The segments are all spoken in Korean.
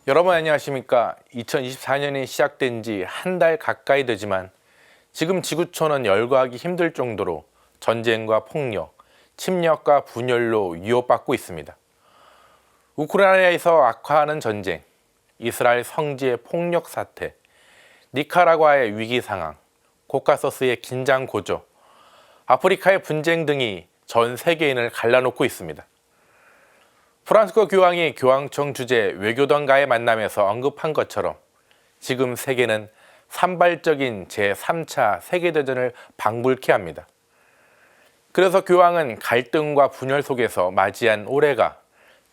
여러분 안녕하십니까? 2024년이 시작된 지 한 달 가까이 되지만 지금 지구촌은 열거하기 힘들 정도로 전쟁과 폭력, 침략과 분열로 위협받고 있습니다. 우크라이나에서 악화하는 전쟁, 이스라엘 성지의 폭력 사태, 니카라과의 위기 상황, 코카서스의 긴장 고조, 아프리카의 분쟁 등이 전 세계인을 갈라놓고 있습니다. 프란시스코 교황이 교황청 주재 외교관과의 만남에서 언급한 것처럼 지금 세계는 산발적인 제3차 세계대전을 방불케 합니다. 그래서 교황은 갈등과 분열 속에서 맞이한 올해가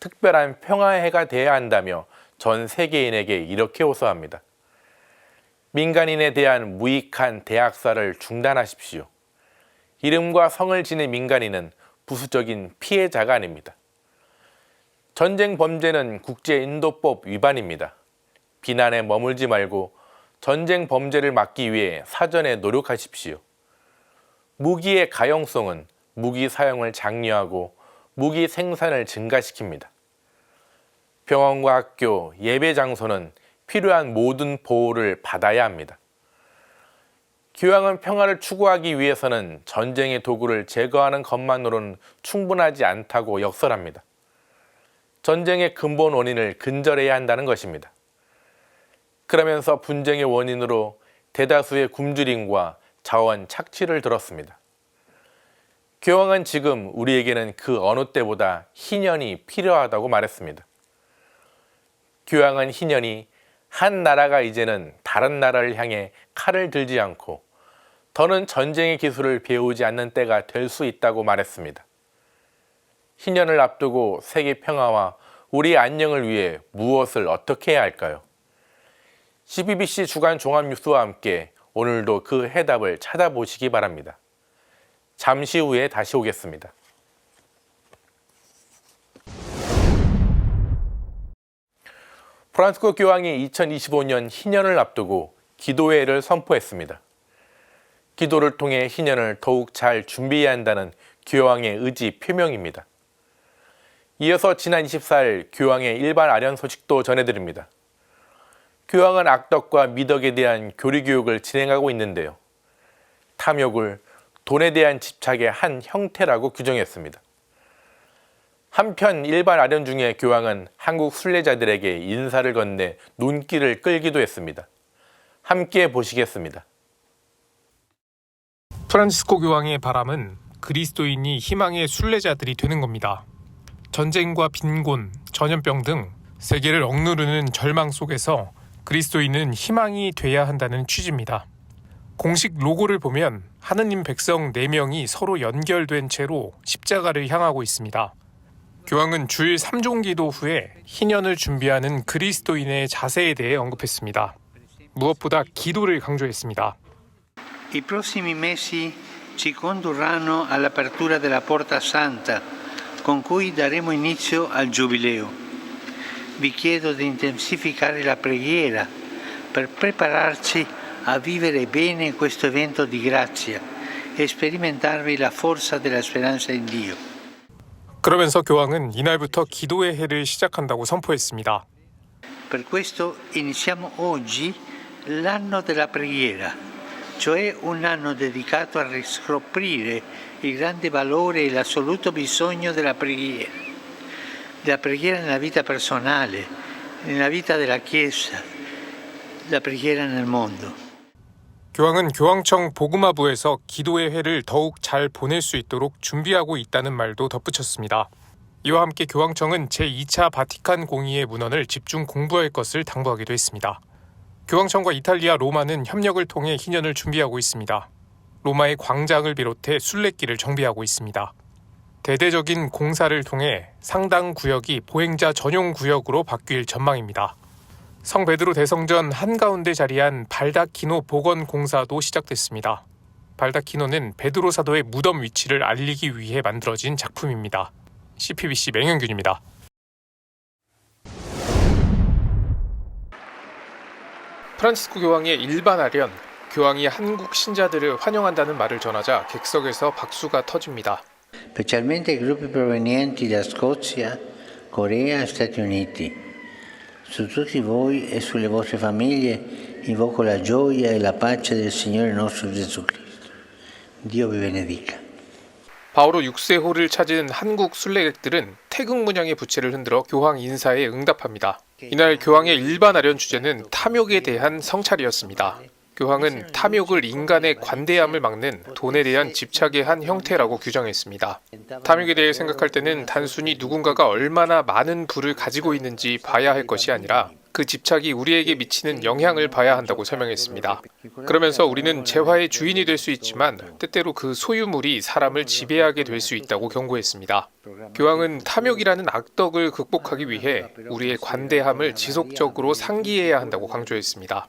특별한 평화의 해가 되어야 한다며 전 세계인에게 이렇게 호소합니다. 민간인에 대한 무익한 대학살을 중단하십시오. 이름과 성을 지닌 민간인은 부수적인 피해자가 아닙니다. 전쟁 범죄는 국제인도법 위반입니다. 비난에 머물지 말고 전쟁 범죄를 막기 위해 사전에 노력하십시오. 무기의 가용성은 무기 사용을 장려하고 무기 생산을 증가시킵니다. 병원과 학교, 예배 장소는 필요한 모든 보호를 받아야 합니다. 교황은 평화를 추구하기 위해서는 전쟁의 도구를 제거하는 것만으로는 충분하지 않다고 역설합니다. 전쟁의 근본 원인을 근절해야 한다는 것입니다. 그러면서 분쟁의 원인으로 대다수의 굶주림과 자원 착취를 들었습니다. 교황은 지금 우리에게는 그 어느 때보다 희년이 필요하다고 말했습니다. 교황은 희년이 한 나라가 이제는 다른 나라를 향해 칼을 들지 않고 더는 전쟁의 기술을 배우지 않는 때가 될 수 있다고 말했습니다. 희년을 앞두고 세계 평화와 우리 안녕을 위해 무엇을 어떻게 해야 할까요? CBBC 주간 종합뉴스와 함께 오늘도 그 해답을 찾아보시기 바랍니다. 잠시 후에 다시 오겠습니다. 프란시스코 교황이 2025년 희년을 앞두고 기도회를 선포했습니다. 기도를 통해 희년을 더욱 잘 준비해야 한다는 교황의 의지 표명입니다. 이어서 지난 24일 교황의 일반 아련 소식도 전해드립니다. 교황은 악덕과 미덕에 대한 교리 교육을 진행하고 있는데요. 탐욕을 돈에 대한 집착의 한 형태라고 규정했습니다. 한편 일반 아련 중에 교황은 한국 순례자들에게 인사를 건네 눈길을 끌기도 했습니다. 함께 보시겠습니다. 프란시스코 교황의 바람은 그리스도인이 희망의 순례자들이 되는 겁니다. 전쟁과 빈곤, 전염병 등 세계를 억누르는 절망 속에서 그리스도인은 희망이 돼야 한다는 취지입니다. 공식 로고를 보면 하느님 백성 4명이 서로 연결된 채로 십자가를 향하고 있습니다. 교황은 주일 3종 기도 후에 희년을 준비하는 그리스도인의 자세에 대해 언급했습니다. 무엇보다 기도를 강조했습니다. I prossimi mesi ci condurranno all'apertura della Porta Santa, con cui daremo inizio al Giubileo. Vi chiedo di intensificare la preghiera per prepararci a vivere bene questo evento di grazia e sperimentarvi la forza della speranza in Dio. 그러면서 교황은 이날부터 기도의 해를 시작한다고 선포했습니다. Per questo iniziamo oggi l'anno della preghiera, cioè un anno dedicato a riscoprire il grande valore e l'assoluto bisogno della preghiera nella vita personale, nella vita della Chiesa, la preghiera nel mondo. 교황은 교황청 복음화부에서 기도의 해를 더욱 잘 보낼 수 있도록 준비하고 있다는 말도 덧붙였습니다. 이와 함께 교황청은 제2차 바티칸 공의회 문헌을 집중 공부할 것을 당부하기도 했습니다. 교황청과 이탈리아 로마는 협력을 통해 희년을 준비하고 있습니다. 로마의 광장을 비롯해 순례길을 정비하고 있습니다. 대대적인 공사를 통해 상당 구역이 보행자 전용 구역으로 바뀔 전망입니다. 성 베드로 대성전 한가운데 자리한 발다키노 복원 공사도 시작됐습니다. 발다키노는 베드로 사도의 무덤 위치를 알리기 위해 만들어진 작품입니다. CPBC 맹현균입니다. 프란시스코 교황의 일반 아련, 교황이 한국 신자들을 환영한다는 말을 전하자 객석에서 박수가 터집니다. Specialmente gruppi provenienti da Scozia, Corea e Stati Uniti. Su tutti voi e sulle vostre famiglie invoco la gioia e la pace del Signore nostro Gesù Cristo. Dio vi benedica. 바오로 6세호를 찾은 한국 순례객들은 태극 문양의 부채를 흔들어 교황 인사에 응답합니다. 이날 교황의 일반 아련 주제는 탐욕에 대한 성찰이었습니다. 교황은 탐욕을 인간의 관대함을 막는 돈에 대한 집착의 한 형태라고 규정했습니다. 탐욕에 대해 생각할 때는 단순히 누군가가 얼마나 많은 부를 가지고 있는지 봐야 할 것이 아니라 그 집착이 우리에게 미치는 영향을 봐야 한다고 설명했습니다. 그러면서 우리는 재화의 주인이 될 수 있지만 때때로 그 소유물이 사람을 지배하게 될 수 있다고 경고했습니다. 교황은 탐욕이라는 악덕을 극복하기 위해 우리의 관대함을 지속적으로 상기해야 한다고 강조했습니다.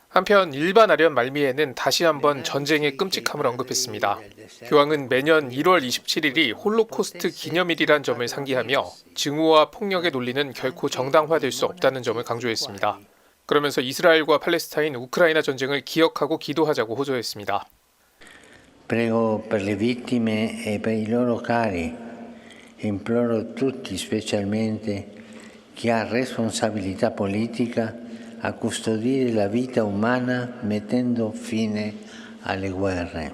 한편 일반 아련 말미에는 다시 한번 전쟁의 끔찍함을 언급했습니다. 교황은 매년 1월 27일이 홀로코스트 기념일이란 점을 상기하며 증오와 폭력의 논리는 결코 정당화될 수 없다는 점을 강조했습니다. 그러면서 이스라엘과 팔레스타인, 우크라이나 전쟁을 기억하고 기도하자고 호소했습니다. Prego per le vittime e per i loro cari. Imploro tutti, specialmente chi ha responsabilità politica, a custodire la vita umana mettendo fine alle guerre.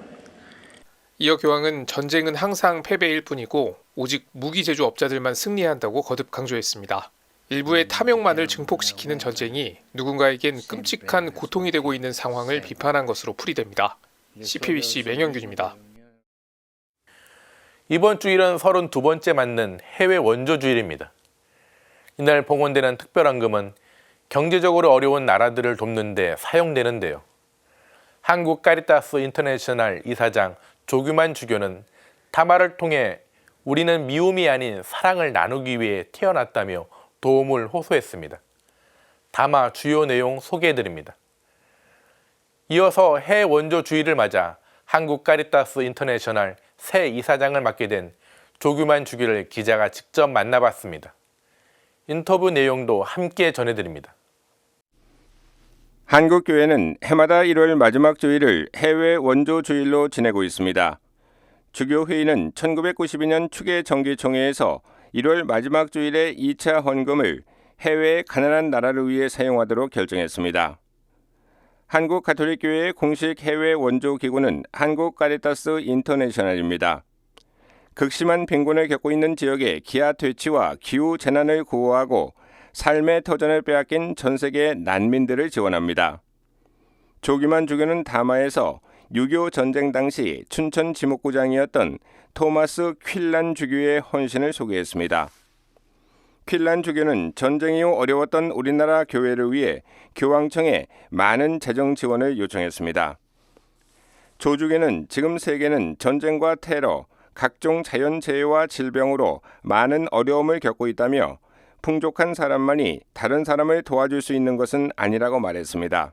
이어 교황은 전쟁은 항상 패배일 뿐이고 오직 무기 제조업자들만 승리한다고 거듭 강조했습니다. 일부의 탐욕만을 증폭시키는 전쟁이 누군가에겐 끔찍한 고통이 되고 있는 상황을 비판한 것으로 풀이됩니다. CPBC 맹영균입니다. 이번 주일은 32번째 맞는 해외 원조주일입니다. 이날 봉헌되는 특별헌금은 경제적으로 어려운 나라들을 돕는 데 사용되는데요. 한국 카리타스 인터내셔널 이사장 조규만 주교는 타마를 통해 우리는 미움이 아닌 사랑을 나누기 위해 태어났다며 도움을 호소했습니다. 다마 주요 내용 소개해드립니다. 이어서 해 원조 주일을 맞아 한국 카리타스 인터내셔널 새 이사장을 맡게 된 조규만 주교를 기자가 직접 만나봤습니다. 인터뷰 내용도 함께 전해드립니다. 한국교회는 해마다 1월 마지막 주일을 해외 원조 주일로 지내고 있습니다. 주교회의는 1992년 추계 정기총회에서 1월 마지막 주일의 2차 헌금을 해외의 가난한 나라를 위해 사용하도록 결정했습니다. 한국 가톨릭교회의 공식 해외 원조 기구는 한국 카리타스 인터내셔널입니다. 극심한 빈곤을 겪고 있는 지역의 기아 퇴치와 기후 재난을 구호하고 삶의 터전을 빼앗긴 전 세계의 난민들을 지원합니다. 조규만 주교는 다마에서 6.25 전쟁 당시 춘천 지목구장이었던 토마스 퀼란 주교의 헌신을 소개했습니다. 퀼란 주교는 전쟁 이후 어려웠던 우리나라 교회를 위해 교황청에 많은 재정 지원을 요청했습니다. 조 주교는 지금 세계는 전쟁과 테러, 각종 자연재해와 질병으로 많은 어려움을 겪고 있다며 풍족한 사람만이 다른 사람을 도와줄 수 있는 것은 아니라고 말했습니다.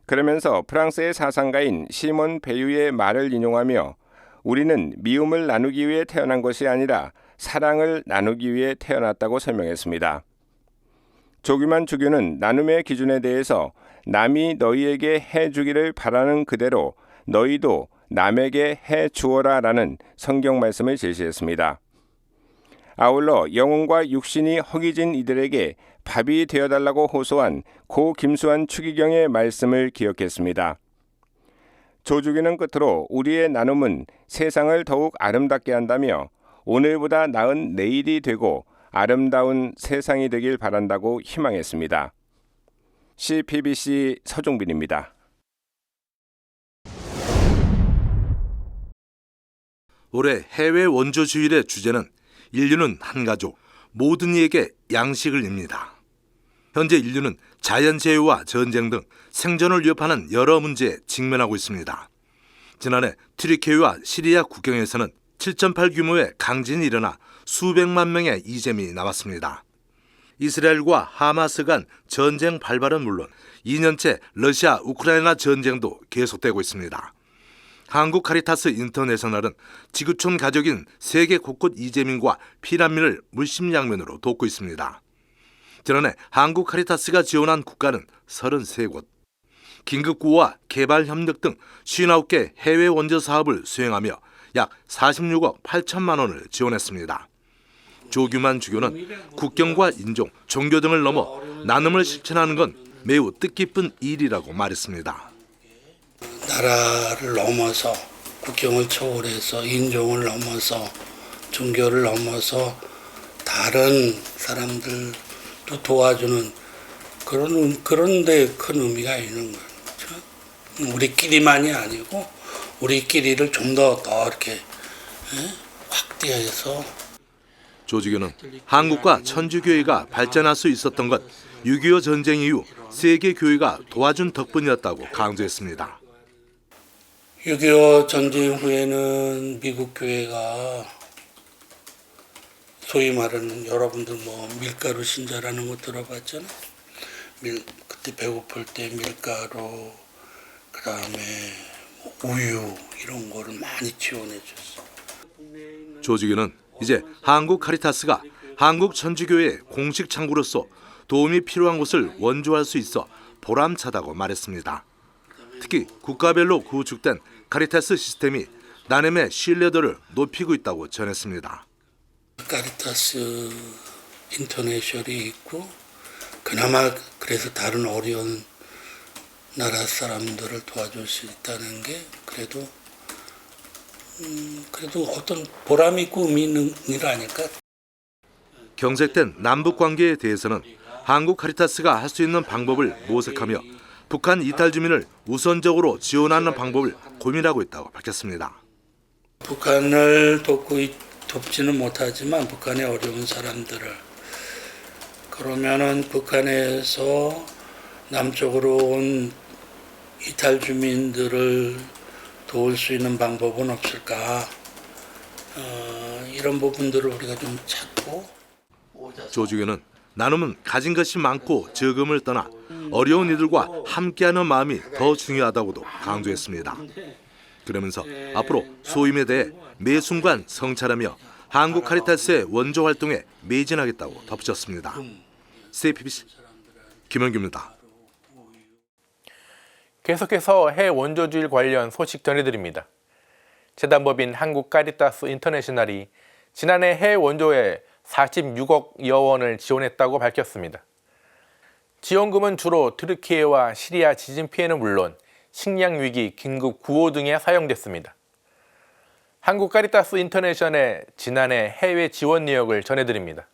그러면서 프랑스의 사상가인 시몬 베유의 말을 인용하며 우리는 미움을 나누기 위해 태어난 것이 아니라 사랑을 나누기 위해 태어났다고 설명했습니다. 조규만 주교는 나눔의 기준에 대해서 남이 너희에게 해주기를 바라는 그대로 너희도 남에게 해주어라 라는 성경 말씀을 제시했습니다. 아울러 영혼과 육신이 허기진 이들에게 밥이 되어달라고 호소한 고 김수환 추기경의 말씀을 기억했습니다. 조 주교는 끝으로 우리의 나눔은 세상을 더욱 아름답게 한다며 오늘보다 나은 내일이 되고 아름다운 세상이 되길 바란다고 희망했습니다. CPBC 서종빈입니다. 올해 해외 원조 주일의 주제는 인류는 한 가족, 모든 이에게 양식을입니다. 현재 인류는 자연재해와 전쟁 등 생존을 위협하는 여러 문제에 직면하고 있습니다. 지난해 튀르키예와 시리아 국경에서는 7.8 규모의 강진이 일어나 수백만 명의 이재민이 나왔습니다. 이스라엘과 하마스 간 전쟁 발발은 물론 2년째 러시아 우크라이나 전쟁도 계속되고 있습니다. 한국 카리타스 인터내셔널은 지구촌 가족인 세계 곳곳 이재민과 피난민을 물심양면으로 돕고 있습니다. 지난해 한국 카리타스가 지원한 국가는 33곳, 긴급구호와 개발협력 등 59개 해외 원조 사업을 수행하며 약 46억 8천만 원을 지원했습니다. 조규만 주교는 국경과 인종, 종교 등을 넘어 나눔을 실천하는 건 매우 뜻깊은 일이라고 말했습니다. 나라를 넘어서 국경을 초월해서 인종을 넘어서 종교를 넘어서 다른 사람들도 도와주는 그런 데 큰 의미가 있는 거죠. 우리끼리만이 아니고 우리끼리를 좀 더 이렇게 확대해서. 조지교는 한국과 천주교회가 발전할 수 있었던 것 6.25 전쟁 이후 세계 교회가 도와준 덕분이었다고 강조했습니다. 6.25 전쟁 후에는 미국 교회가 소위 말하는 여러분들 밀가루 신자라는 거 들어봤잖아요. 그때 배고플 때 밀가루, 그다음에 우유 이런 거를 많이 지원해 줬어요. 조지교는 이제 한국 카리타스가 한국 천주교회 공식 창구로서 도움이 필요한 곳을 원조할 수 있어 보람차다고 말했습니다. 특히 국가별로 구축된 카리타스 시스템이 나눔의 신뢰도를 높이고 있다고 전했습니다. 카리타스 인터내셔널이 있고 그나마 그래서 다른 어려운 나라 사람들을 도와줄 수 있다는 게 그래도 어떤 보람 있고 의미 있는 일 아닐까? 경색된 남북 관계에 대해서는 한국 카리타스가 할 수 있는 방법을 모색하며 북한 이탈 주민을 우선적으로 지원하는 방법을 고민하고 있다고 밝혔습니다. 북한을 돕지는 못하지만 북한의 어려운 사람들을 그러면은 북한에서 남쪽으로 온 이탈 주민들을 도울 수 있는 방법은 없을까? 이런 부분들을 우리가 좀 찾고. 조지교는 나눔은 가진 것이 많고 적음을 떠나 어려운 이들과 함께하는 마음이 더 중요하다고도 강조했습니다. 그러면서 앞으로 소임에 대해 매 순간 성찰하며 한국 카리타스의 원조 활동에 매진하겠다고 덧붙였습니다. CPBC 김원규입니다. 계속해서 해 원조주일 관련 소식 전해드립니다. 재단법인 한국 카리타스 인터내셔널이 지난해 해 원조에 46억여 원을 지원했다고 밝혔습니다. 지원금은 주로 트르키예와 시리아 지진 피해는 물론 식량 위기, 긴급 구호 등에 사용됐습니다. 한국 카리타스 인터내셔널의 지난해 해외 지원 내역을 전해드립니다.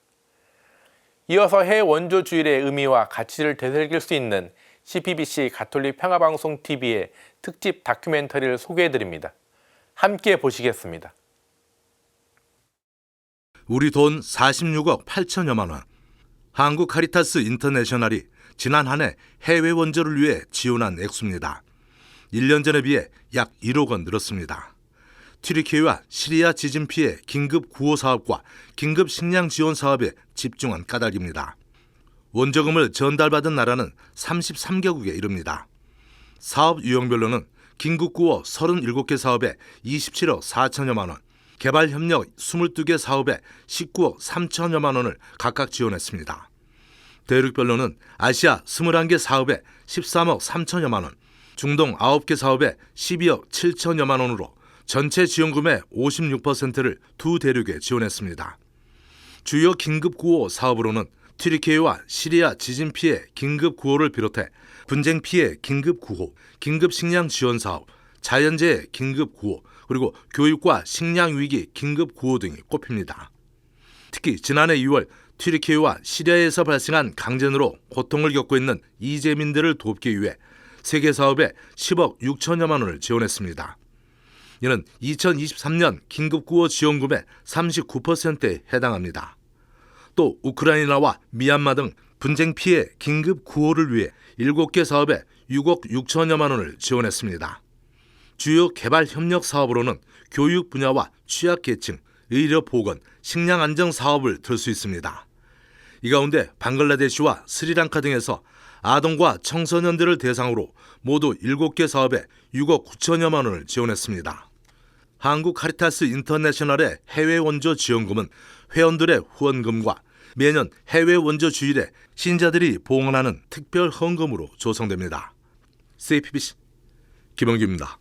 이어서 해 원조주일의 의미와 가치를 되새길 수 있는 CPBC 가톨릭 평화방송 TV의 특집 다큐멘터리를 소개해드립니다. 함께 보시겠습니다. 우리 돈 46억 8천여만 원. 한국 카리타스 인터내셔널이 지난 한 해 해외 원조를 위해 지원한 액수입니다. 1년 전에 비해 약 1억 원 늘었습니다. 튀르키예와 시리아 지진 피해 긴급 구호 사업과 긴급 식량 지원 사업에 집중한 까닭입니다. 원조금을 전달받은 나라는 33개국에 이릅니다. 사업 유형별로는 긴급 구호 37개 사업에 27억 4천여만 원, 개발협력 22개 사업에 19억 3천여만 원을 각각 지원했습니다. 대륙별로는 아시아 21개 사업에 13억 3천여만 원, 중동 9개 사업에 12억 7천여만 원으로 전체 지원금의 56%를 두 대륙에 지원했습니다. 주요 긴급구호 사업으로는 튀르키예와 시리아 지진 피해 긴급구호를 비롯해 분쟁 피해 긴급구호, 긴급식량 지원 사업, 자연재해 긴급구호, 그리고 교육과 식량위기 긴급구호 등이 꼽힙니다. 특히 지난해 2월 튀르키예와 시리아에서 발생한 강진으로 고통을 겪고 있는 이재민들을 돕기 위해 세계 사업에 10억 6천여만 원을 지원했습니다. 이는 2023년 긴급구호 지원금의 39%에 해당합니다. 또 우크라이나와 미얀마 등 분쟁 피해 긴급구호를 위해 7개 사업에 6억 6천여만 원을 지원했습니다. 주요 개발협력 사업으로는 교육 분야와 취약계층, 의료보건, 식량안정 사업을 들 수 있습니다. 이 가운데 방글라데시와 스리랑카 등에서 아동과 청소년들을 대상으로 모두 7개 사업에 6억 9천여만 원을 지원했습니다. 한국 카리타스 인터내셔널의 해외 원조 지원금은 회원들의 후원금과 매년 해외 원조 주일에 신자들이 봉헌하는 특별 헌금으로 조성됩니다. CPBC 김원규입니다.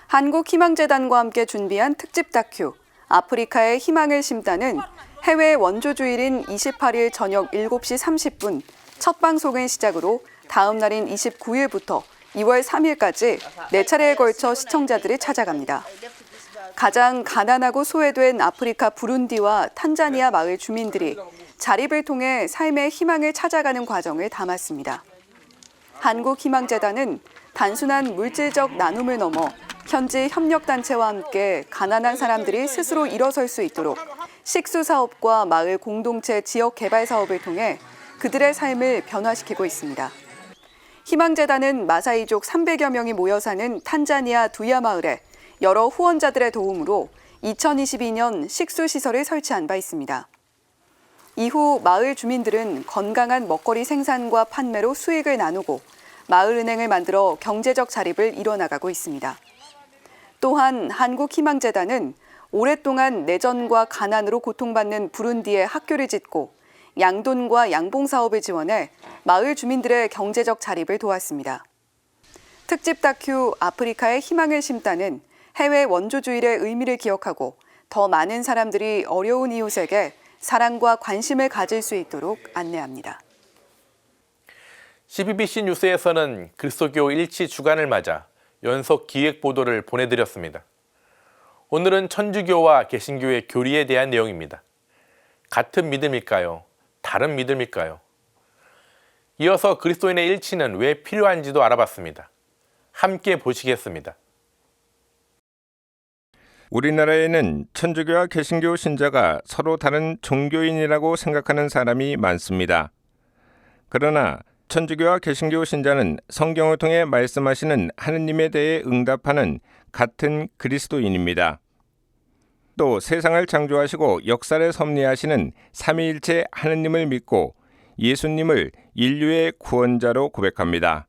한국희망재단과 함께 준비한 특집 다큐 아프리카에 희망을 심다는 해외 원조주일인 28일 저녁 7시 30분 첫 방송을 시작으로 다음 날인 29일부터 2월 3일까지 4차례에 걸쳐 시청자들이 찾아갑니다. 가장 가난하고 소외된 아프리카 부룬디와 탄자니아 마을 주민들이 자립을 통해 삶의 희망을 찾아가는 과정을 담았습니다. 한국희망재단은 단순한 물질적 나눔을 넘어 현지 협력단체와 함께 가난한 사람들이 스스로 일어설 수 있도록 식수사업과 마을 공동체 지역 개발 사업을 통해 그들의 삶을 변화시키고 있습니다. 희망재단은 마사이족 300여 명이 모여 사는 탄자니아 두야 마을에 여러 후원자들의 도움으로 2022년 식수시설을 설치한 바 있습니다. 이후 마을 주민들은 건강한 먹거리 생산과 판매로 수익을 나누고 마을은행을 만들어 경제적 자립을 이뤄나가고 있습니다. 또한 한국희망재단은 오랫동안 내전과 가난으로 고통받는 부룬디에 학교를 짓고 양돈과 양봉사업을 지원해 마을 주민들의 경제적 자립을 도왔습니다. 특집 다큐 아프리카의 희망을 심다는 해외 원조주일의 의미를 기억하고 더 많은 사람들이 어려운 이웃에게 사랑과 관심을 가질 수 있도록 안내합니다. CBBC 뉴스에서는 그리스도교 일치 주간을 맞아 연속 기획 보도를 보내드렸습니다. 오늘은 천주교와 개신교의 교리에 대한 내용입니다. 같은 믿음일까요? 다른 믿음일까요? 이어서 그리스도인의 일치는 왜 필요한지도 알아봤습니다. 함께 보시겠습니다. 우리나라에는 천주교와 개신교 신자가 서로 다른 종교인이라고 생각하는 사람이 많습니다. 그러나 천주교와 개신교 신자는 성경을 통해 말씀하시는 하느님에 대해 응답하는 같은 그리스도인입니다. 또 세상을 창조하시고 역사를 섭리하시는 삼위일체 하느님을 믿고 예수님을 인류의 구원자로 고백합니다.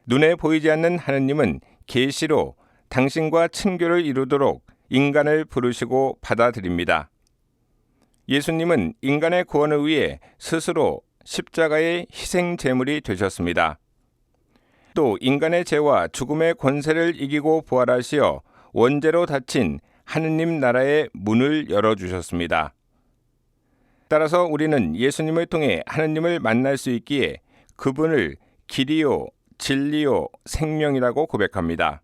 눈에 보이지 않는 하느님은 계시로 당신과 친교를 이루도록 인간을 부르시고 받아들입니다. 예수님은 인간의 구원을 위해 스스로 십자가의 희생 제물이 되셨습니다. 또 인간의 죄와 죽음의 권세를 이기고 부활하시어 원죄로 닫힌 하느님 나라의 문을 열어주셨습니다. 따라서 우리는 예수님을 통해 하느님을 만날 수 있기에 그분을 길이요, 진리요, 생명이라고 고백합니다.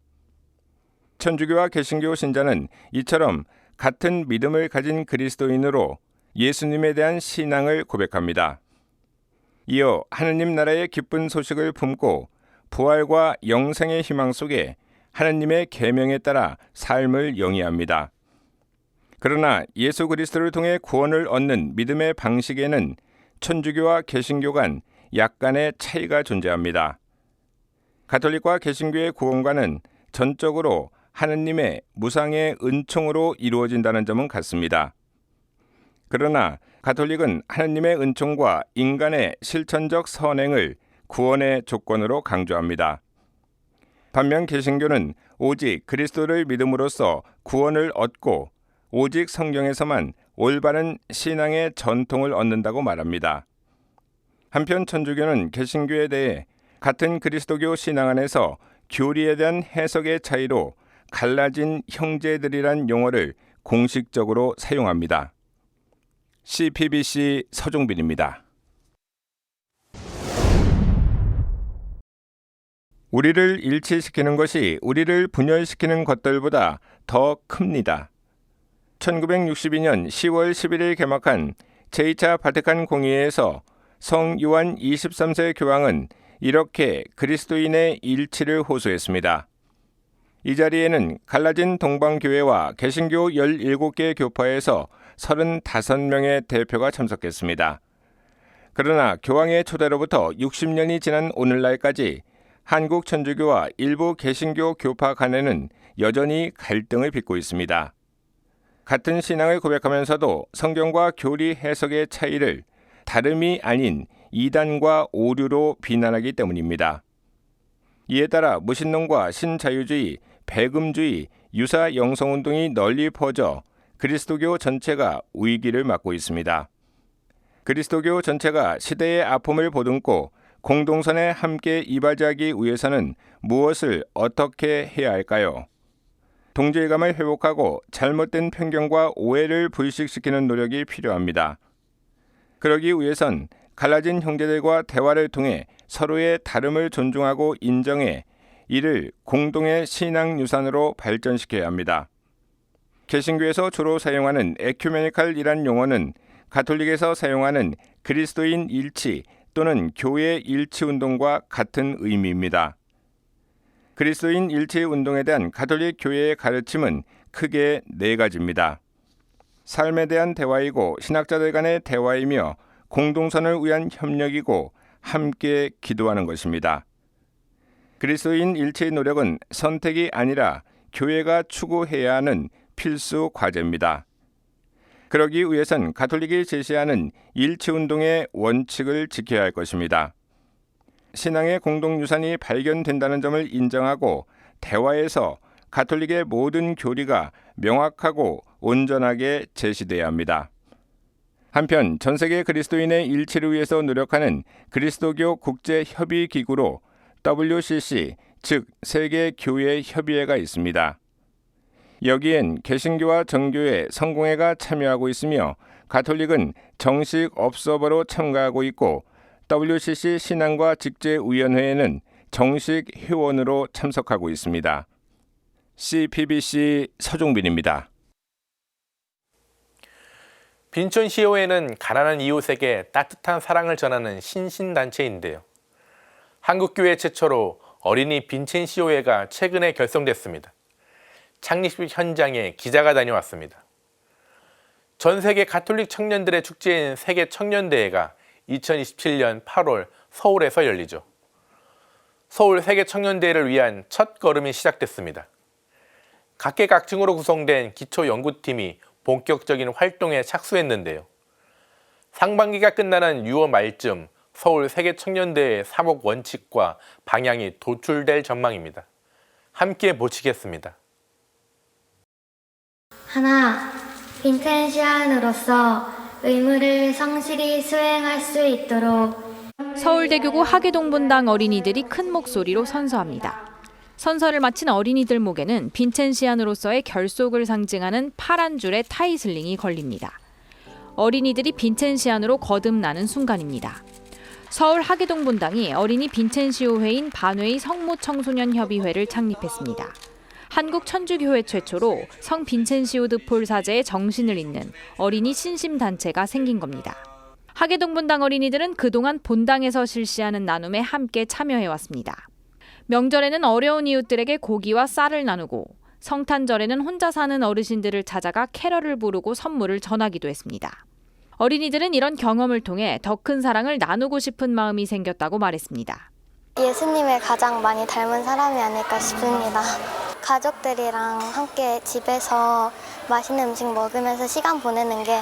천주교와 개신교 신자는 이처럼 같은 믿음을 가진 그리스도인으로 예수님에 대한 신앙을 고백합니다. 이어 하느님 나라의 기쁜 소식을 품고 부활과 영생의 희망 속에 하느님의 계명에 따라 삶을 영위합니다. 그러나 예수 그리스도를 통해 구원을 얻는 믿음의 방식에는 천주교와 개신교 간 약간의 차이가 존재합니다. 가톨릭과 개신교의 구원과는 전적으로 하느님의 무상의 은총으로 이루어진다는 점은 같습니다. 그러나 가톨릭은 하느님의 은총과 인간의 실천적 선행을 구원의 조건으로 강조합니다. 반면 개신교는 오직 그리스도를 믿음으로써 구원을 얻고 오직 성경에서만 올바른 신앙의 전통을 얻는다고 말합니다. 한편 천주교는 개신교에 대해 같은 그리스도교 신앙 안에서 교리에 대한 해석의 차이로 갈라진 형제들이란 용어를 공식적으로 사용합니다. CPBC 서종빈입니다. 우리를 일치시키는 것이 우리를 분열시키는 것들보다 더 큽니다. 1962년 10월 11일 개막한 제2차 바티칸 공의회에서 성 요한 23세 교황은 이렇게 그리스도인의 일치를 호소했습니다. 이 자리에는 갈라진 동방교회와 개신교 17개 교파에서 35명의 대표가 참석했습니다. 그러나 교황의 초대로부터 60년이 지난 오늘날까지 한국 천주교와 일부 개신교 교파 간에는 여전히 갈등을 빚고 있습니다. 같은 신앙을 고백하면서도 성경과 교리 해석의 차이를 다름이 아닌 이단과 오류로 비난하기 때문입니다. 이에 따라 무신론과 신자유주의, 배금주의, 유사 영성운동이 널리 퍼져 그리스도교 전체가 위기를 맞고 있습니다. 그리스도교 전체가 시대의 아픔을 보듬고 공동선에 함께 이바지하기 위해서는 무엇을 어떻게 해야 할까요? 동질감을 회복하고 잘못된 편견과 오해를 불식시키는 노력이 필요합니다. 그러기 위해선 갈라진 형제들과 대화를 통해 서로의 다름을 존중하고 인정해 이를 공동의 신앙 유산으로 발전시켜야 합니다. 개신교에서 주로 사용하는 에큐메니칼이란 용어는 가톨릭에서 사용하는 그리스도인 일치 또는 교회 일치 운동과 같은 의미입니다. 그리스도인 일치 운동에 대한 가톨릭 교회의 가르침은 크게 4가지입니다. 삶에 대한 대화이고 신학자들 간의 대화이며 공동선을 위한 협력이고 함께 기도하는 것입니다. 그리스도인 일치 노력은 선택이 아니라 교회가 추구해야 하는 필수 과제입니다. 그러기 위해선 가톨릭이 제시하는 일치운동의 원칙을 지켜야 할 것입니다. 신앙의 공동유산이 발견된다는 점을 인정하고 대화에서 가톨릭의 모든 교리가 명확하고 온전하게 제시돼야 합니다. 한편 전 세계 그리스도인의 일치를 위해서 노력하는 그리스도교 국제협의기구로 WCC, 즉 세계교회협의회가 있습니다. 여기엔 개신교와 정교회, 성공회가 참여하고 있으며 가톨릭은 정식 업서버로 참가하고 있고 WCC 신앙과 직제위원회에는 정식 회원으로 참석하고 있습니다. CPBC 서종빈입니다. 빈촌시의회는 가난한 이웃에게 따뜻한 사랑을 전하는 신신단체인데요. 한국교회 최초로 어린이 빈첸시의회가 최근에 결성됐습니다. 창립식 현장에 기자가 다녀왔습니다. 전 세계 가톨릭 청년들의 축제인 세계 청년대회가 2027년 8월 서울에서 열리죠. 서울 세계 청년대회를 위한 첫 걸음이 시작됐습니다. 각계각층으로 구성된 기초연구팀이 본격적인 활동에 착수했는데요. 상반기가 끝나는 6월 말쯤 서울 세계 청년대회 사목 원칙과 방향이 도출될 전망입니다. 함께 보시겠습니다. 하나, 빈첸시안으로서 의무를 성실히 수행할 수 있도록 서울대교구 하계동분당 어린이들이 큰 목소리로 선서합니다. 선서를 마친 어린이들 목에는 빈첸시안으로서의 결속을 상징하는 파란 줄의 타이슬링이 걸립니다. 어린이들이 빈첸시안으로 거듭나는 순간입니다. 서울 하계동분당이 어린이 빈첸시의회인 반회의 성모청소년협의회를 창립했습니다. 한국 천주교회 최초로 성 빈첸시오 드 폴 사제의 정신을 잇는 어린이 신심단체가 생긴 겁니다. 하계동 분당 어린이들은 그동안 본당에서 실시하는 나눔에 함께 참여해왔습니다. 명절에는 어려운 이웃들에게 고기와 쌀을 나누고 성탄절에는 혼자 사는 어르신들을 찾아가 캐럴을 부르고 선물을 전하기도 했습니다. 어린이들은 이런 경험을 통해 더 큰 사랑을 나누고 싶은 마음이 생겼다고 말했습니다. 예수님을 가장 많이 닮은 사람이 아닐까 싶습니다. 가족들이랑 함께 집에서 맛있는 음식 먹으면서 시간 보내는 게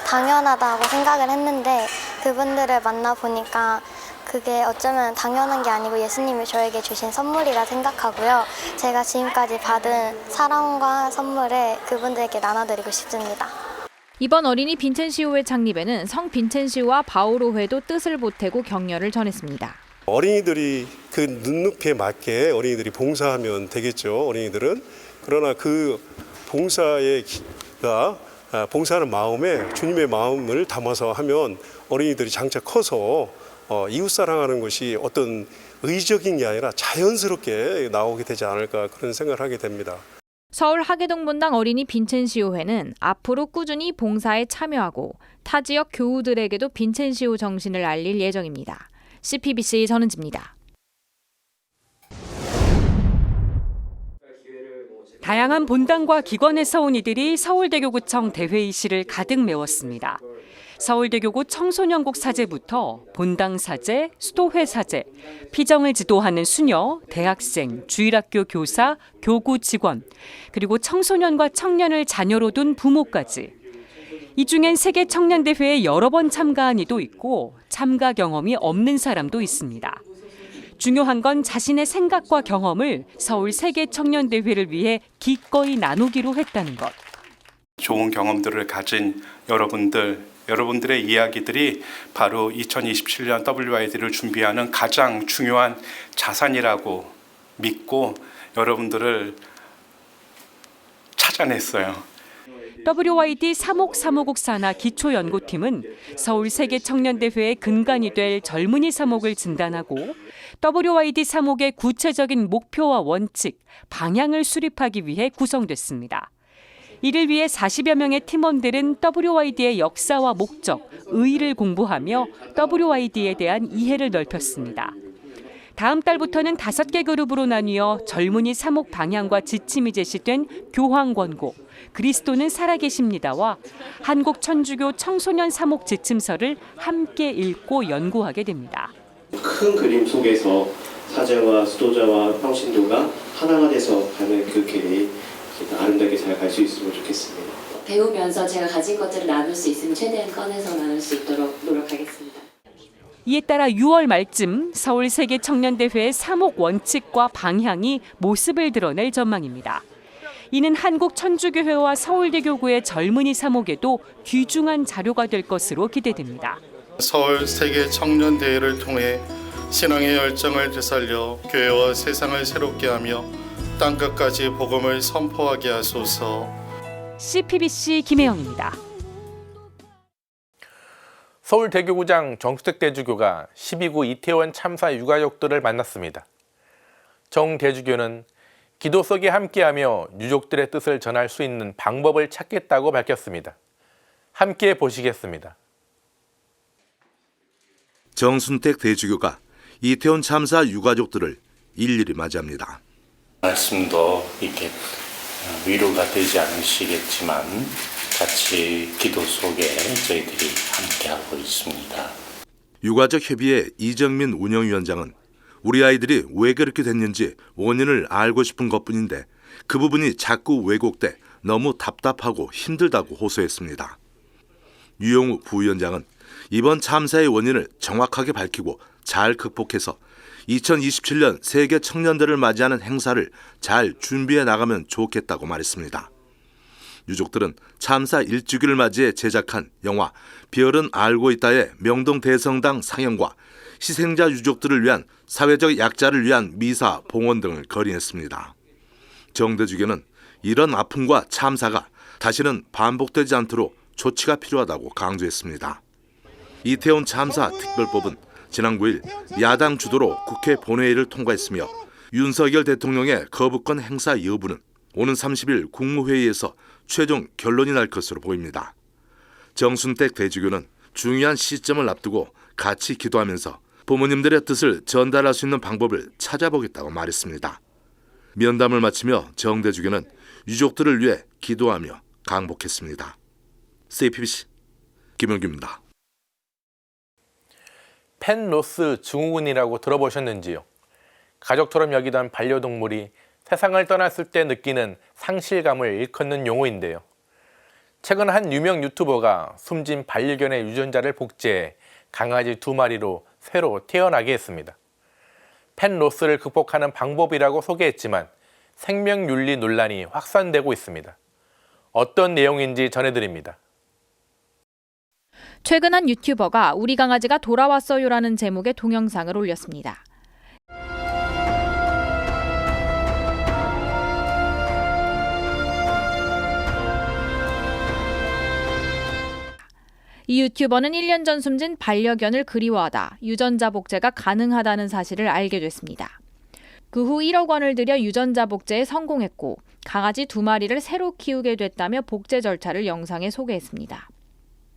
당연하다고 생각을 했는데 그분들을 만나보니까 그게 어쩌면 당연한 게 아니고 예수님이 저에게 주신 선물이라 생각하고요. 제가 지금까지 받은 사랑과 선물을 그분들에게 나눠드리고 싶습니다. 이번 어린이 빈첸시의회 창립에는 성 빈첸시오와 바오로회도 뜻을 보태고 격려를 전했습니다. 어린이들이 그 눈높이에 맞게 어린이들이 봉사하면 되겠죠. 어린이들은. 그러나 그 봉사하는 마음에 주님의 마음을 담아서 하면 어린이들이 장차 커서 이웃 사랑하는 것이 어떤 의적인 게 아니라 자연스럽게 나오게 되지 않을까 그런 생각을 하게 됩니다. 서울 하계동 분당 어린이 빈첸시의회는 앞으로 꾸준히 봉사에 참여하고 타 지역 교우들에게도 빈첸시오 정신을 알릴 예정입니다. CPBC 전은지입니다. 다양한 본당과 기관에서 온 이들이 서울대교구청 대회의실을 가득 메웠습니다. 서울대교구 청소년국 사제부터 본당 사제, 수도회 사제, 피정을 지도하는 수녀, 대학생, 주일학교 교사, 교구 직원, 그리고 청소년과 청년을 자녀로 둔 부모까지. 이 중엔 세계 청년대회에 여러 번 참가한 이도 있고 참가 경험이 없는 사람도 있습니다. 중요한 건 자신의 생각과 경험을 서울 세계 청년대회를 위해 기꺼이 나누기로 했다는 것. 좋은 경험들을 가진 여러분들의 이야기들이 바로 2027년 WID를 준비하는 가장 중요한 자산이라고 믿고 여러분들을 찾아냈어요. WYD 사목 산하 기초연구팀은 서울 세계청년대회의 근간이 될 젊은이 사목을 진단하고 WYD 사목의 구체적인 목표와 원칙, 방향을 수립하기 위해 구성됐습니다. 이를 위해 40여 명의 팀원들은 WYD의 역사와 목적, 의의를 공부하며 WYD에 대한 이해를 넓혔습니다. 다음 달부터는 5개 그룹으로 나뉘어 젊은이 사목 방향과 지침이 제시된 교황 권고, 그리스도는 살아계십니다와 한국 천주교 청소년 사목 지침서를 함께 읽고 연구하게 됩니다. 큰 그림 속에서 사제와 수도자와 평신도가 하나가 돼서 가는 그 길이 아름답게 잘 갈 수 있으면 좋겠습니다. 배우면서 제가 가진 것들을 나눌 수 있으면 최대한 꺼내서 나눌 수 있도록 노력하겠습니다. 이에 따라 6월 말쯤 서울 세계청년대회의 사목 원칙과 방향이 모습을 드러낼 전망입니다. 이는 한국 천주교회와 서울대교구의 젊은이 사목에도 귀중한 자료가 될 것으로 기대됩니다. 서울 세계청년대회를 통해 신앙의 열정을 되살려 교회와 세상을 새롭게 하며 땅끝까지 복음을 선포하게 하소서. CPBC 김혜영입니다. 서울대교구장 정수택 대주교가 12구 이태원 참사 유가족들을 만났습니다. 정 대주교는 기도 속에 함께하며 유족들의 뜻을 전할 수 있는 방법을 찾겠다고 밝혔습니다. 함께 보시겠습니다. 정순택 대주교가 이태원 참사 유가족들을 일일이 맞이합니다. 말씀도 이렇게 위로가 되지 않으시겠지만 같이 기도 속에 저희들이 함께하고 있습니다. 유가족협의회 이정민 운영위원장은 우리 아이들이 왜 그렇게 됐는지 원인을 알고 싶은 것뿐인데 그 부분이 자꾸 왜곡돼 너무 답답하고 힘들다고 호소했습니다. 유영우 부위원장은 이번 참사의 원인을 정확하게 밝히고 잘 극복해서 2027년 세계 청년들을 맞이하는 행사를 잘 준비해 나가면 좋겠다고 말했습니다. 유족들은 참사 1주기를 맞이해 제작한 영화 별은 알고 있다의 명동 대성당 상영과 희생자 유족들을 위한 사회적 약자를 위한 미사, 봉헌 등을 거린했습니다. 정 대주교는 이런 아픔과 참사가 다시는 반복되지 않도록 조치가 필요하다고 강조했습니다. 이태원 참사 특별법은 지난 9일 야당 주도로 국회 본회의를 통과했으며 윤석열 대통령의 거부권 행사 여부는 오는 30일 국무회의에서 최종 결론이 날 것으로 보입니다. 정순택 대주교는 중요한 시점을 앞두고 같이 기도하면서 부모님들의 뜻을 전달할 수 있는 방법을 찾아보겠다고 말했습니다. 면담을 마치며 정 대주교는 유족들을 위해 기도하며 강복했습니다. CPBC 김영규입니다. 펜로스 증후군이라고 들어보셨는지요? 가족처럼 여기던 반려동물이 세상을 떠났을 때 느끼는 상실감을 일컫는 용어인데요. 최근 한 유명 유튜버가 숨진 반려견의 유전자를 복제해 강아지 2마리로 새로 태어나게 했습니다. 펜로스를 극복하는 방법이라고 소개했지만 생명윤리 논란이 확산되고 있습니다. 어떤 내용인지 전해드립니다. 최근 한 유튜버가 우리 강아지가 돌아왔어요라는 제목의 동영상을 올렸습니다. 이 유튜버는 1년 전 숨진 반려견을 그리워하다 유전자 복제가 가능하다는 사실을 알게 됐습니다. 그 후 1억 원을 들여 유전자 복제에 성공했고 강아지 2마리를 새로 키우게 됐다며 복제 절차를 영상에 소개했습니다.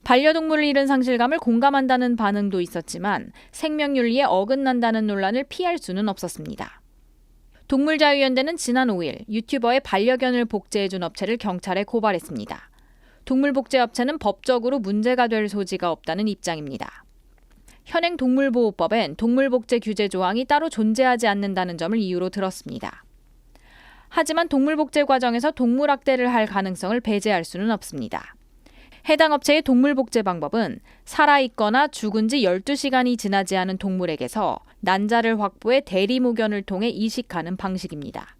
반려동물을 잃은 상실감을 공감한다는 반응도 있었지만 생명윤리에 어긋난다는 논란을 피할 수는 없었습니다. 동물자유연대는 지난 5일 유튜버의 반려견을 복제해준 업체를 경찰에 고발했습니다. 동물복제업체는 법적으로 문제가 될 소지가 없다는 입장입니다. 현행 동물보호법엔 동물복제 규제 조항이 따로 존재하지 않는다는 점을 이유로 들었습니다. 하지만 동물복제 과정에서 동물학대를 할 가능성을 배제할 수는 없습니다. 해당 업체의 동물복제 방법은 살아있거나 죽은 지 12시간이 지나지 않은 동물에게서 난자를 확보해 대리모견을 통해 이식하는 방식입니다.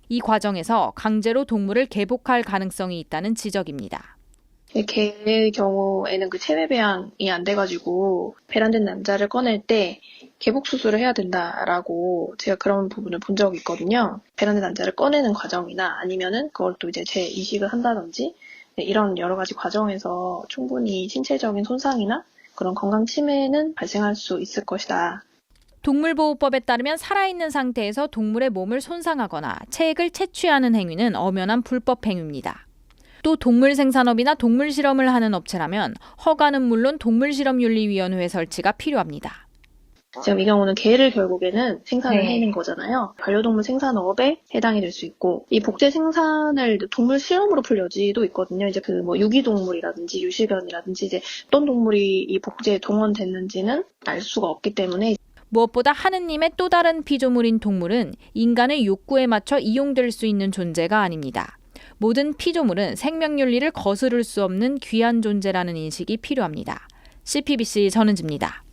이 과정에서 강제로 동물을 개복할 가능성이 있다는 지적입니다. 개의 경우에는 그 체외 배양이 안 돼가지고 배란된 난자를 꺼낼 때 개복 수술을 해야 된다라고 제가 그런 부분을 본 적이 있거든요. 배란된 난자를 꺼내는 과정이나 아니면은 그걸 또 이제 재이식을 한다든지 이런 여러 가지 과정에서 충분히 신체적인 손상이나 그런 건강 침해는 발생할 수 있을 것이다. 동물보호법에 따르면 살아있는 상태에서 동물의 몸을 손상하거나 체액을 채취하는 행위는 엄연한 불법 행위입니다. 또 동물 생산업이나 동물 실험을 하는 업체라면 허가는 물론 동물실험윤리위원회 설치가 필요합니다. 지금 이 경우는 개를 결국에는 생산을 해낸 거잖아요. 반려동물 생산업에 해당이 될 수 있고, 이 복제 생산을 동물 실험으로 풀 여지도 있거든요. 이제 그 뭐 유기동물이라든지 유실견이라든지 이제 어떤 동물이 이 복제에 동원됐는지는 알 수가 없기 때문에. 무엇보다 하느님의 또 다른 피조물인 동물은 인간의 욕구에 맞춰 이용될 수 있는 존재가 아닙니다. 모든 피조물은 생명윤리를 거스를 수 없는 귀한 존재라는 인식이 필요합니다. CPBC 전은지입니다.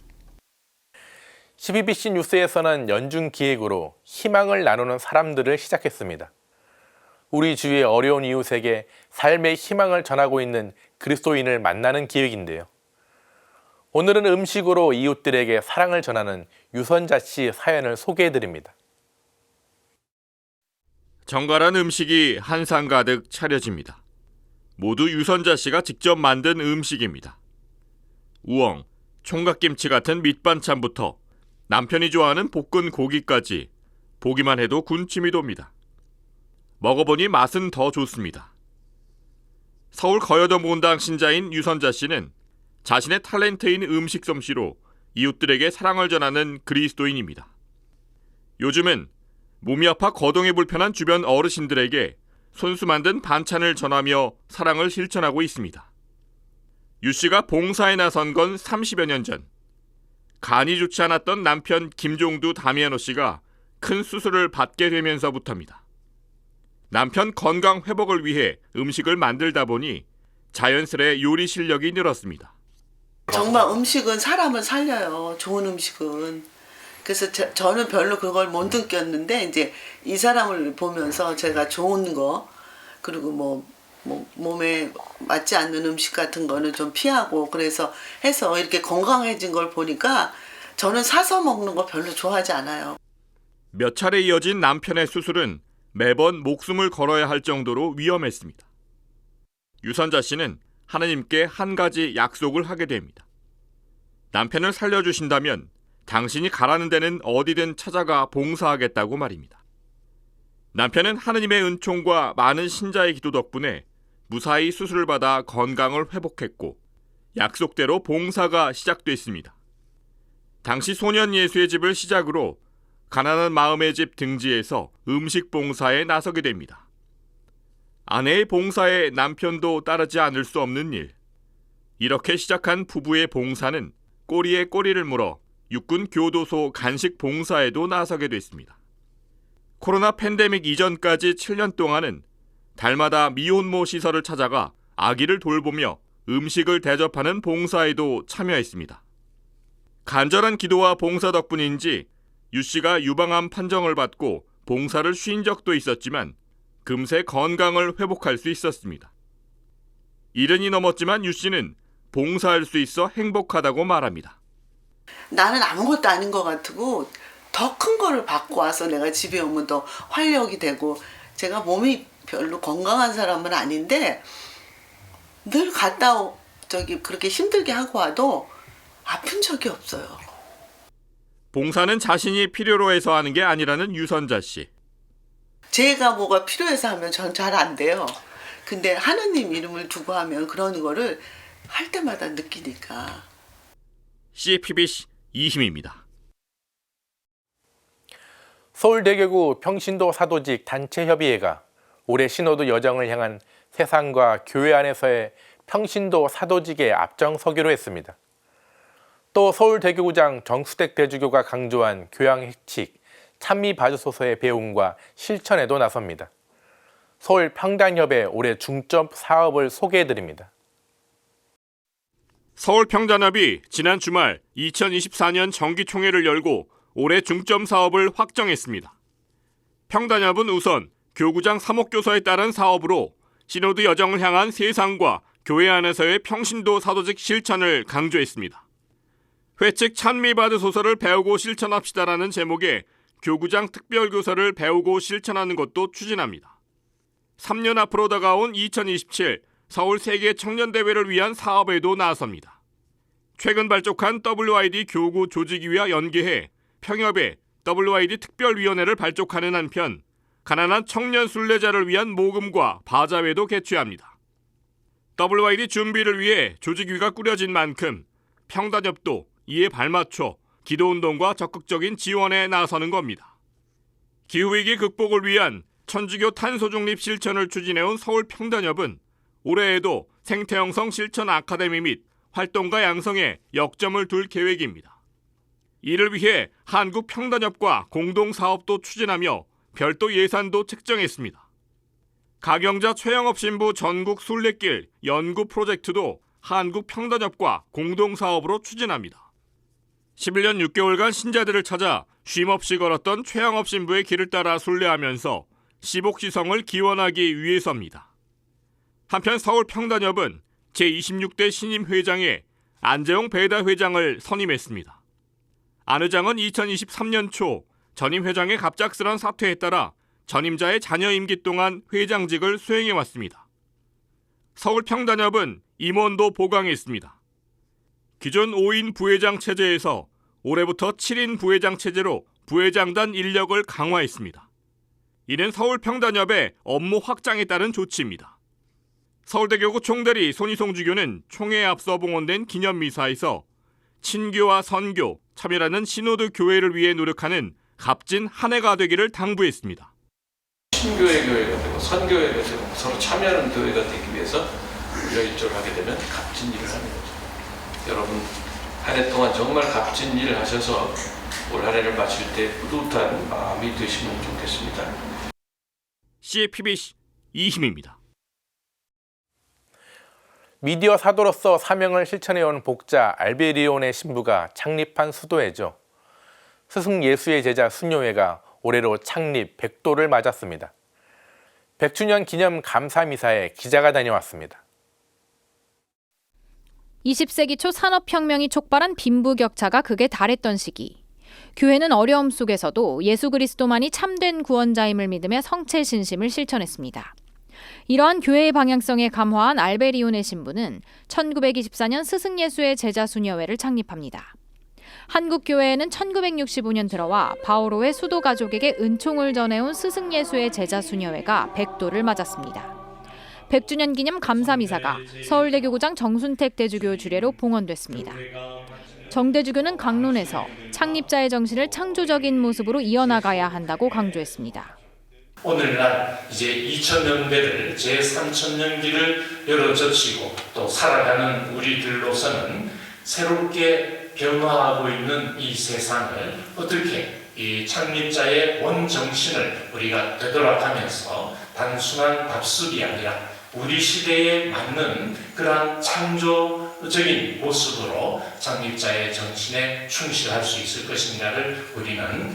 CBBC 뉴스에서는 연중 기획으로 희망을 나누는 사람들을 시작했습니다. 우리 주위의 어려운 이웃에게 삶의 희망을 전하고 있는 그리스도인을 만나는 기획인데요. 오늘은 음식으로 이웃들에게 사랑을 전하는 유선자 씨 사연을 소개해드립니다. 정갈한 음식이 한상 가득 차려집니다. 모두 유선자 씨가 직접 만든 음식입니다. 우엉, 총각김치 같은 밑반찬부터 남편이 좋아하는 볶은 고기까지 보기만 해도 군침이 돕니다. 먹어보니 맛은 더 좋습니다. 서울 거여dom본당 신자인 유선자 씨는 자신의 탤런트인 음식 솜씨로 이웃들에게 사랑을 전하는 그리스도인입니다. 요즘은 몸이 아파 거동이 불편한 주변 어르신들에게 손수 만든 반찬을 전하며 사랑을 실천하고 있습니다. 유 씨가 봉사에 나선 건 30여 년 전. 간이 좋지 않았던 남편 김종두 다미아노 씨가 큰 수술을 받게 되면서부터입니다. 남편 건강 회복을 위해 음식을 만들다 보니 자연스레 요리 실력이 늘었습니다. 정말 음식은 사람을 살려요. 좋은 음식은. 그래서 저는 별로 그걸 못 느꼈는데 이제 이 사람을 보면서 제가 좋은 거 그리고 몸에 맞지 않는 음식 같은 거는 좀 피하고 그래서 해서 이렇게 건강해진 걸 보니까 저는 사서 먹는 거 별로 좋아하지 않아요. 몇 차례 이어진 남편의 수술은 매번 목숨을 걸어야 할 정도로 위험했습니다. 유선자 씨는 하나님께 한 가지 약속을 하게 됩니다. 남편을 살려주신다면 당신이 가라는 데는 어디든 찾아가 봉사하겠다고 말입니다. 남편은 하느님의 은총과 많은 신자의 기도 덕분에 무사히 수술을 받아 건강을 회복했고 약속대로 봉사가 시작됐습니다. 당시 소년 예수의 집을 시작으로 가난한 마음의 집 등지에서 음식 봉사에 나서게 됩니다. 아내의 봉사에 남편도 따르지 않을 수 없는 일. 이렇게 시작한 부부의 봉사는 꼬리에 꼬리를 물어 육군 교도소 간식 봉사에도 나서게 됐습니다. 코로나 팬데믹 이전까지 7년 동안은 달마다 미혼모 시설을 찾아가 아기를 돌보며 음식을 대접하는 봉사에도 참여했습니다. 간절한 기도와 봉사 덕분인지 유 씨가 유방암 판정을 받고 봉사를 쉰 적도 있었지만 금세 건강을 회복할 수 있었습니다. 70이 넘었지만 유 씨는 봉사할 수 있어 행복하다고 말합니다. 나는 아무것도 아닌 것 같고 더 큰 거를 받고 와서 내가 집에 오면 더 활력이 되고 제가 몸이 별로 건강한 사람은 아닌데 늘 갔다 그렇게 힘들게 하고 와도 아픈 적이 없어요. 봉사는 자신이 필요로 해서 하는 게 아니라는 유선자 씨. 제가 뭐가 필요해서 하면 전 잘 안 돼요. 근데 하느님 이름을 두고 하면 그런 거를 할 때마다 느끼니까. CPBC 이힘입니다. 서울대교구 평신도 사도직 단체협의회가 올해 신호도 여정을 향한 세상과 교회 안에서의 평신도 사도직에 앞장서기로 했습니다. 또 서울대교구장 정수택 대주교가 강조한 교양 핵칙, 찬미 봐주소서의 배움과 실천에도 나섭니다. 서울평단협의 올해 중점 사업을 소개해드립니다. 서울평단협이 지난 주말 2024년 정기총회를 열고 올해 중점 사업을 확정했습니다. 평단협은 우선 교구장 사목교서에 따른 사업으로 시노드 여정을 향한 세상과 교회 안에서의 평신도 사도직 실천을 강조했습니다. 회측 찬미바드 소설을 배우고 실천합시다라는 제목의 교구장 특별교사를 배우고 실천하는 것도 추진합니다. 3년 앞으로 다가온 2027 서울 세계 청년대회를 위한 사업에도 나섭니다. 최근 발족한 WID 교구 조직위와 연계해 평협에 WID 특별위원회를 발족하는 한편 가난한 청년 순례자를 위한 모금과 바자회도 개최합니다. WID 준비를 위해 조직위가 꾸려진 만큼 평단협도 이에 발맞춰 기도운동과 적극적인 지원에 나서는 겁니다. 기후위기 극복을 위한 천주교 탄소중립 실천을 추진해온 서울평단협은 올해에도 생태형성 실천 아카데미 및 활동가 양성에 역점을 둘 계획입니다. 이를 위해 한국평단협과 공동사업도 추진하며 별도 예산도 책정했습니다. 가경자 최영업 신부 전국 순례길 연구 프로젝트도 한국평단협과 공동사업으로 추진합니다. 11년 6개월간 신자들을 찾아 쉼없이 걸었던 최영업 신부의 길을 따라 순례하면서 시복시성을 기원하기 위해서입니다. 한편 서울평단협은 제26대 신임 회장에 안재홍 배다 회장을 선임했습니다. 안 회장은 2023년 초 전임 회장의 갑작스런 사퇴에 따라 전임자의 자녀 임기 동안 회장직을 수행해왔습니다. 서울평단협은 임원도 보강했습니다. 기존 5인 부회장 체제에서 올해부터 7인 부회장 체제로 부회장단 인력을 강화했습니다. 이는 서울평단협의 업무 확장에 따른 조치입니다. 서울대교구 총대리 손희송 주교는 총회에 앞서 봉헌된 기념미사에서 친교와 선교, 참여라는 신호드 교회를 위해 노력하는 값진 한 해가 되기를 당부했습니다. 친교의 교회가 되고 선교의 교회가 되고 서로 참여하는 교회가 되기 위해서 우리가 일조를 하게 되면 값진 일을 하는 거죠. 여러분 한 해 동안 정말 값진 일을 하셔서 올 한 해를 마칠 때 뿌듯한 마음이 드시면 좋겠습니다. CPBC 이힘입니다. 미디어 사도로서 사명을 실천해온 복자 알베리온의 신부가 창립한 수도회죠. 스승 예수의 제자 수녀회가 올해로 창립 100도를 맞았습니다. 100주년 기념 감사미사에 기자가 다녀왔습니다. 20세기 초 산업혁명이 촉발한 빈부격차가 극에 달했던 시기. 교회는 어려움 속에서도 예수 그리스도만이 참된 구원자임을 믿으며 성체신심을 실천했습니다. 이러한 교회의 방향성에 감화한 알베리온의 신부는 1924년 스승 예수의 제자 수녀회를 창립합니다. 한국 교회에는 1965년 들어와 바오로의 수도 가족에게 은총을 전해온 스승 예수의 제자 수녀회가 100도를 맞았습니다. 100주년 기념 감사미사가 서울대교구장 정순택 대주교 주례로 봉헌됐습니다. 정 대주교는 강론에서 창립자의 정신을 창조적인 모습으로 이어나가야 한다고 강조했습니다. 오늘날 이제 2000년대를 제3000년기를 열어젖히고 또 살아가는 우리들로서는 새롭게 변화하고 있는 이 세상을 어떻게 이 창립자의 원정신을 우리가 되돌아가면서 단순한 밥습이 아니라 우리 시대에 맞는 그러한 창조적인 모습으로 창립자의 정신에 충실할 수 있을 것인가를 우리는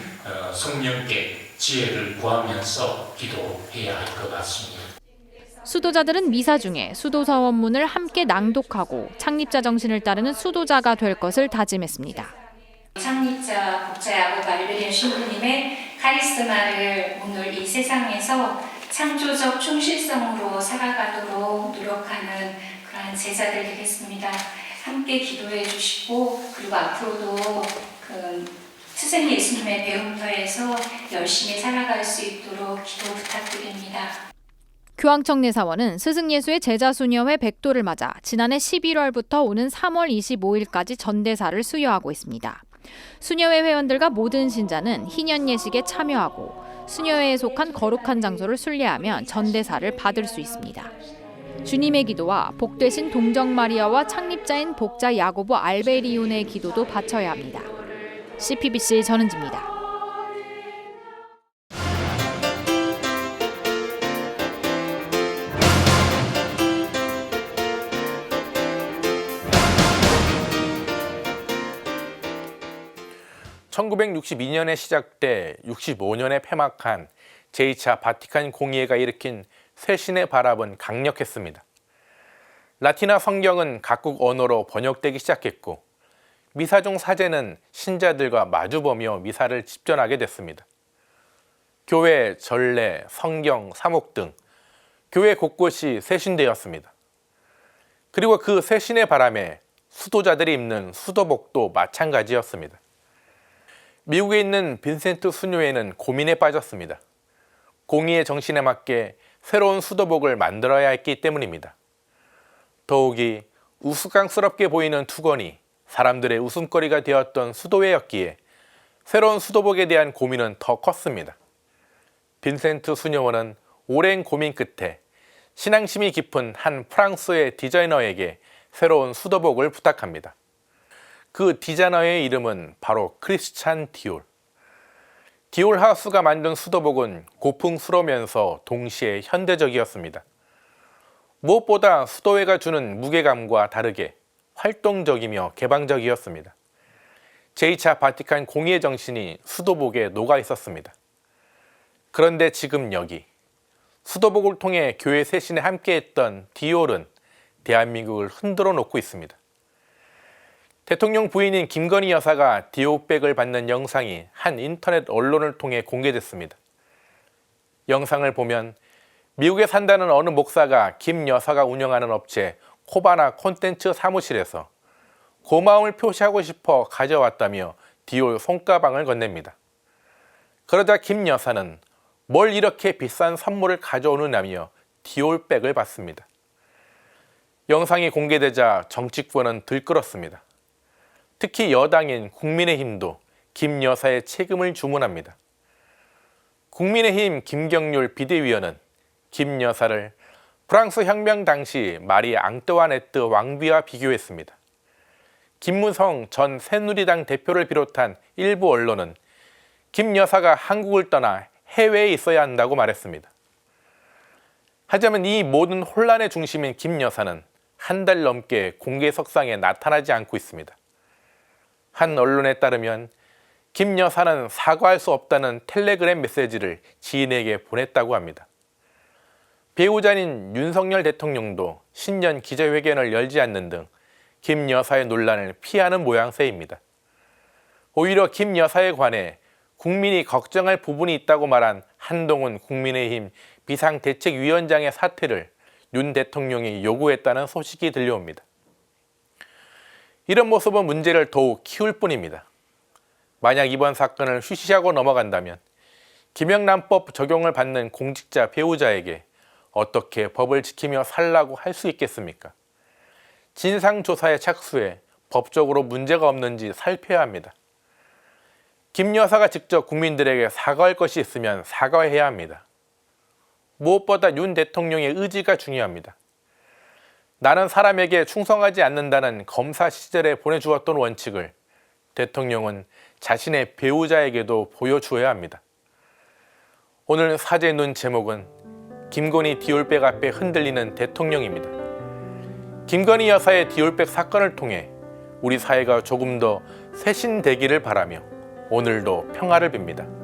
성령께 지혜를 구하면서 기도해야 할 것 같습니다. 수도자들은 미사 중에 수도사 원문을 함께 낭독하고 창립자 정신을 따르는 수도자가 될 것을 다짐했습니다. 창립자 복자 야곱 알베리온 신부님의 카리스마를 오늘 이 세상에서 창조적 충실성으로 살아가도록 노력하는 그러한 제자들 되겠습니다. 함께 기도해 주시고 그리고 앞으로도 스승 예수님의 배움터에서 열심히 살아갈 수 있도록 기도 부탁드립니다. 교황청 내사원은 스승 예수의 제자 수녀회 100도를 맞아 지난해 11월부터 오는 3월 25일까지 전대사를 수여하고 있습니다. 수녀회 회원들과 모든 신자는 희년 예식에 참여하고 수녀회에 속한 거룩한 장소를 순례하면 전대사를 받을 수 있습니다. 주님의 기도와 복되신 동정 마리아와 창립자인 복자 야고보 알베리온의 기도도 바쳐야 합니다. CPBC 전은지입니다. (1962년에) 시작돼 65년에 폐막한 제2차 바티칸 공의회가 일으킨 쇄신의 바람은 강력했습니다. 라틴어 성경은 각국 언어로 번역되기 시작했고 미사종 사제는 신자들과 마주보며 미사를 집전하게 됐습니다. 교회, 전례, 성경, 사목 등 교회 곳곳이 세신되었습니다. 그리고 그 세신의 바람에 수도자들이 입는 수도복도 마찬가지였습니다. 미국에 있는 빈센트 수녀회는 고민에 빠졌습니다. 공의의 정신에 맞게 새로운 수도복을 만들어야 했기 때문입니다. 더욱이 우스꽝스럽게 보이는 투건이 사람들의 웃음거리가 되었던 수도회였기에 새로운 수도복에 대한 고민은 더 컸습니다. 빈센트 수녀원은 오랜 고민 끝에 신앙심이 깊은 한 프랑스의 디자이너에게 새로운 수도복을 부탁합니다. 그 디자이너의 이름은 바로 크리스찬 디올. 디올 하우스가 만든 수도복은 고풍스러우면서 동시에 현대적이었습니다. 무엇보다 수도회가 주는 무게감과 다르게 활동적이며 개방적이었습니다. 제2차 바티칸 공의의 정신이 수도복에 녹아 있었습니다. 그런데 지금 여기 수도복을 통해 교회 쇄신에 함께했던 디올은 대한민국을 흔들어 놓고 있습니다. 대통령 부인인 김건희 여사가 디올백을 받는 영상이 한 인터넷 언론을 통해 공개됐습니다. 영상을 보면 미국에 산다는 어느 목사가 김 여사가 운영하는 업체 코바나 콘텐츠 사무실에서 고마움을 표시하고 싶어 가져왔다며 디올 손가방을 건넵니다. 그러자 김 여사는 뭘 이렇게 비싼 선물을 가져오느냐며 디올백을 받습니다. 영상이 공개되자 정치권은 들끓었습니다. 특히 여당인 국민의힘도 김 여사의 책임을 주문합니다. 국민의힘 김경률 비대위원은 김 여사를 프랑스 혁명 당시 마리 앙뚜아네트 왕비와 비교했습니다. 김무성 전 새누리당 대표를 비롯한 일부 언론은 김 여사가 한국을 떠나 해외에 있어야 한다고 말했습니다. 하지만 이 모든 혼란의 중심인 김 여사는 한 달 넘게 공개석상에 나타나지 않고 있습니다. 한 언론에 따르면 김 여사는 사과할 수 없다는 텔레그램 메시지를 지인에게 보냈다고 합니다. 배우자인 윤석열 대통령도 신년 기자회견을 열지 않는 등 김 여사의 논란을 피하는 모양새입니다. 오히려 김 여사에 관해 국민이 걱정할 부분이 있다고 말한 한동훈 국민의힘 비상대책위원장의 사퇴를 윤 대통령이 요구했다는 소식이 들려옵니다. 이런 모습은 문제를 더욱 키울 뿐입니다. 만약 이번 사건을 휴시하고 넘어간다면 김영란법 적용을 받는 공직자 배우자에게 어떻게 법을 지키며 살라고 할 수 있겠습니까? 진상조사에 착수해 법적으로 문제가 없는지 살펴야 합니다. 김 여사가 직접 국민들에게 사과할 것이 있으면 사과해야 합니다. 무엇보다 윤 대통령의 의지가 중요합니다. 나는 사람에게 충성하지 않는다는 검사 시절에 보내주었던 원칙을 대통령은 자신의 배우자에게도 보여주어야 합니다. 오늘 사제 눈 제목은 김건희 디올백 앞에 흔들리는 대통령입니다. 김건희 여사의 디올백 사건을 통해 우리 사회가 조금 더 쇄신되기를 바라며 오늘도 평화를 빕니다.